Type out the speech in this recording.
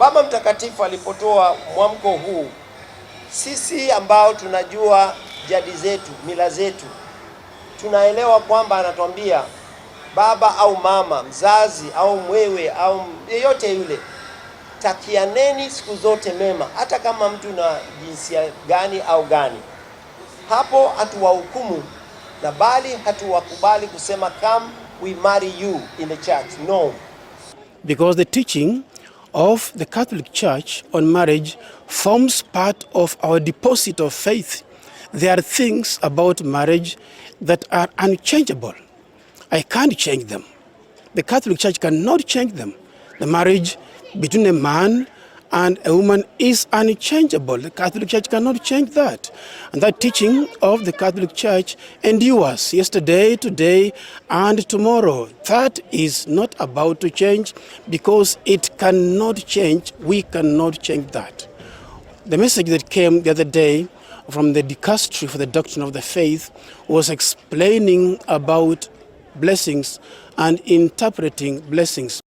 Baba Mtakatifu alipotoa mwamko huu, sisi ambao tunajua jadi zetu, mila zetu, tunaelewa kwamba anatuambia baba au mama, mzazi au mwewe au yeyote yule, takianeni siku zote mema, hata kama mtu na jinsia gani au gani. Hapo hatuwahukumu na bali hatuwakubali kusema come we marry you in the church. No. Because the teaching of the Catholic Church on marriage forms part of our deposit of faith. There are things about marriage that are unchangeable. I can't change them. The Catholic Church cannot change them. The marriage between a man and a woman is unchangeable. The Catholic Church cannot change that. And that teaching of the Catholic Church endures yesterday, today, and tomorrow. That is not about to change because it cannot change. We cannot change that. The message that came the other day from the Dicastery for the Doctrine of the Faith was explaining about blessings and interpreting blessings.